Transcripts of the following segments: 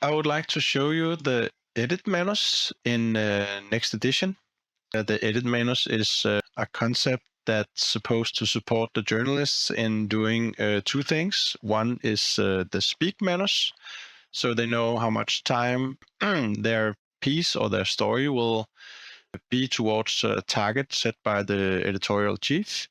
I would like to show you the edit menus in nxtedition. The edit menus is a concept that's supposed to support the journalists in doing two things. One is the speak menus, so they know how much time their piece or their story will be towards a target set by the editorial chief.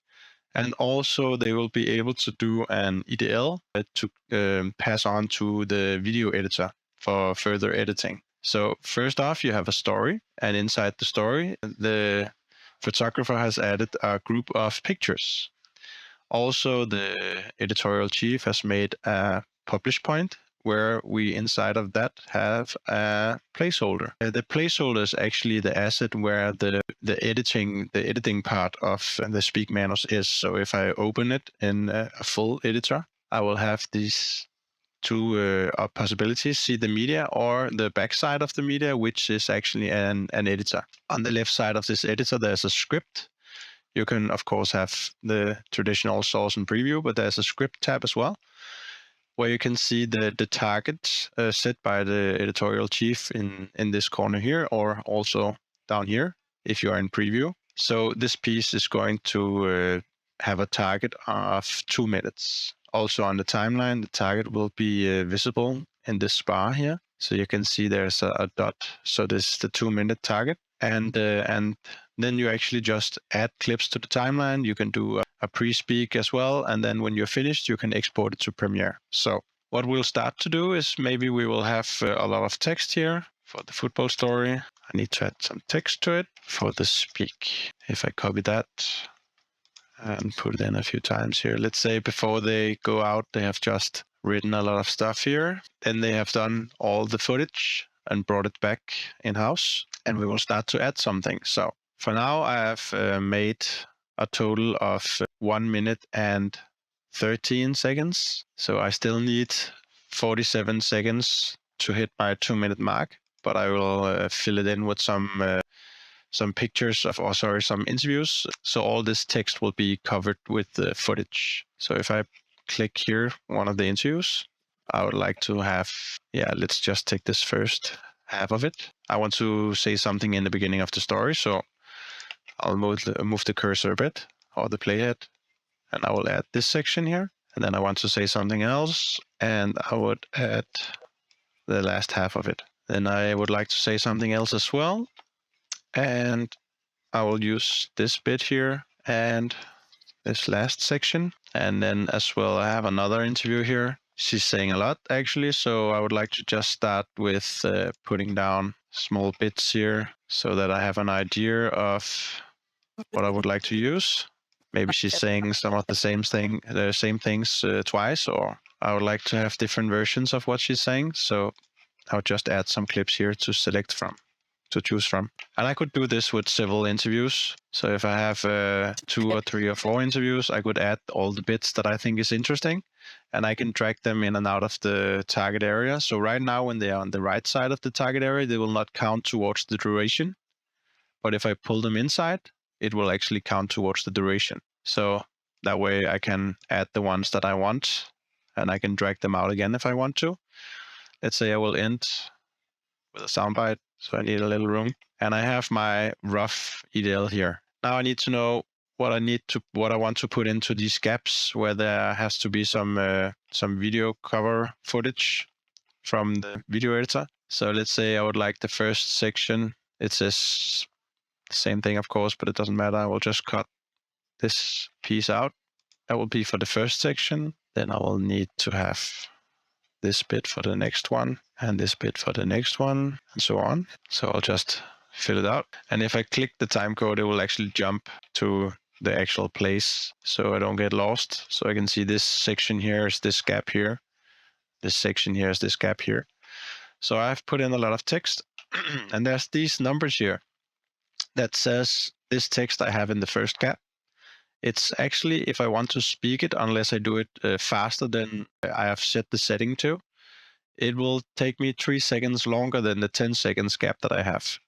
And also they will be able to do an EDL to pass on to the video editor for further editing. So first off, you have a story, and inside the story, the photographer has added a group of pictures. Also, the editorial chief has made a publish point where we inside of that have a placeholder. The placeholder is actually the asset where the editing part of the speak menus is. So if I open it in a full editor, I will have these two possibilities: see the media or the backside of the media, which is actually an editor. On the left side of this editor, there's a script. You can, of course, have the traditional source and preview, but there's a script tab as well, where you can see the target set by the editorial chief in this corner here, or also down here if you are in preview. So this piece is going to have a target of 2 minutes. Also on the timeline, the target will be visible in this bar here. So you can see there's a dot. So this is the 2-minute target. And then you actually just add clips to the timeline. You can do a pre-speak as well. And then when you're finished, you can export it to Premiere. So what we'll start to do is maybe we will have a lot of text here for the football story. I need to add some text to it for the speak. If I copy that and put it in a few times here, let's say before they go out, they have just written a lot of stuff here. Then they have done all the footage and brought it back in-house, and we will start to add something. So for now, I have made a total of 1 minute and 13 seconds. So I still need 47 seconds to hit my 2-minute mark, but I will fill it in with some pictures of, or sorry, some interviews. So all this text will be covered with the footage. So if I click here, one of the interviews, I would like to have, let's just take this first half of it. I want to say something in the beginning of the story. So I'll move the cursor a bit, or the playhead, and I will add this section here. And then I want to say something else, and I would add the last half of it. Then I would like to say something else as well, and I will use this bit here and this last section. And then as well, I have another interview here. She's saying a lot actually, so I would like to just start with putting down small bits here so that I have an idea of what I would like to use. Maybe she's saying some of the same things twice, or I would like to have different versions of what she's saying. So I'll just add some clips here to select from, to choose from. And I could do this with several interviews. So if I have 2 or 3 or 4 interviews, I could add all the bits that I think is interesting, and I can drag them in and out of the target area. So right now, when they are on the right side of the target area, they will not count towards the duration. But if I pull them inside, it will actually count towards the duration. So that way I can add the ones that I want, and I can drag them out again if I want to. Let's say I will end with a soundbite, so I need a little room. And I have my rough EDL here. Now I need to know what I want to put into these gaps where there has to be some video cover footage from the video editor. So let's say I would like the first section. It says the same thing, of course, but it doesn't matter. I will just cut this piece out. That will be for the first section. Then I will need to have this bit for the next one, and this bit for the next one, and so on. So I'll just fill it out. And if I click the time code, it will actually jump to the actual place so I don't get lost. So I can see this section here is this gap here. This section here is this gap here. So I've put in a lot of text, and there's these numbers here that says this text I have in the first gap. It's actually, if I want to speak it, unless I do it faster than I have set the setting to, it will take me 3 seconds longer than the 10 seconds gap that I have.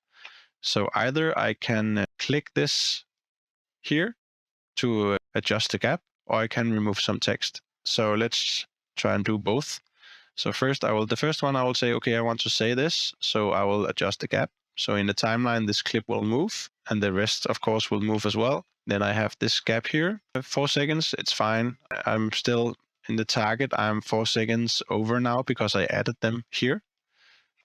So either I can click this here to adjust the gap, or I can remove some text. So let's try and do both. So the first one I will say, okay, I want to say this, so I will adjust the gap. So in the timeline, this clip will move, and the rest, of course, will move as well. Then I have this gap here, 4 seconds. It's fine. I'm still in the target. I'm 4 seconds over now because I added them here.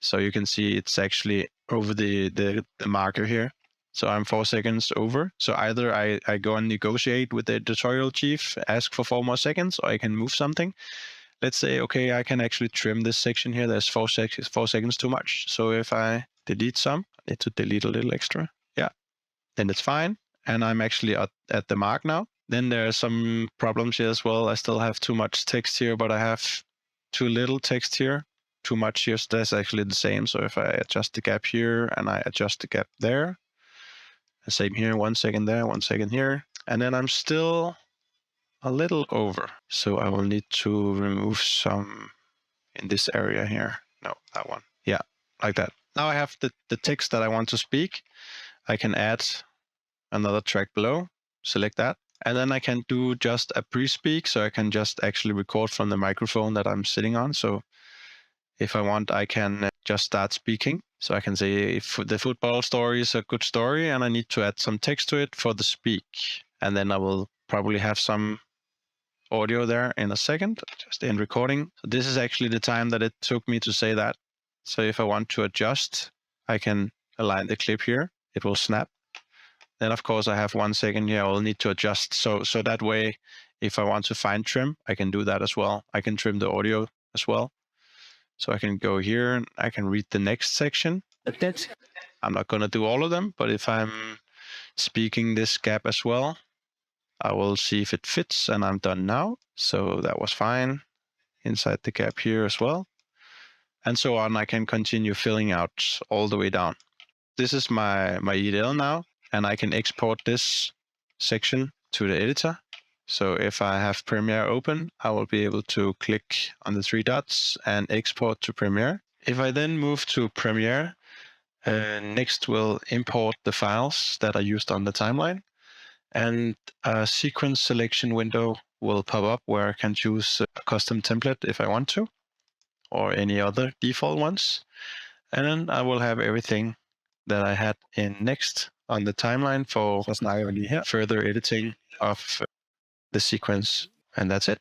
So you can see it's actually over the marker here. So I'm 4 seconds over. So either I go and negotiate with the editorial chief, ask for 4 more seconds, or I can move something. Let's say, okay, I can actually trim this section here. There's 4 seconds too much. So if I delete some, I need to delete a little extra. Yeah, then it's fine. And I'm actually at the mark now. Then there are some problems here as well. I still have too much text here, but I have too little text here. Too much here, so that's actually the same. So if I adjust the gap here and I adjust the gap there, the same here, 1 second there, 1 second here, and then I'm still a little over. So I will need to remove some in this area here. No, that one. Yeah, like that. Now I have the text that I want to speak. I can add another track below, select that, and then I can do just a pre-speak. So I can just actually record from the microphone that I'm sitting on. So if I want, I can just start speaking. So I can say if the football story is a good story and I need to add some text to it for the speak. And then I will probably have some audio there in a second, just in recording. So this is actually the time that it took me to say that. So if I want to adjust, I can align the clip here. It will snap. Then of course I have 1 second here. I will need to adjust. So that way, if I want to fine trim, I can do that as well. I can trim the audio as well. So I can go here and I can read the next section. I'm not going to do all of them, but if I'm speaking this gap as well, I will see if it fits, and I'm done now. So that was fine inside the gap here as well. And so on, I can continue filling out all the way down. This is my EDL now, and I can export this section to the editor. So if I have Premiere open, I will be able to click on the 3 dots and export to Premiere. If I then move to Premiere, Next will import the files that are used on the timeline, and a sequence selection window will pop up where I can choose a custom template if I want to, or any other default ones. And then I will have everything that I had in Next on the timeline for further editing of the sequence, and that's it.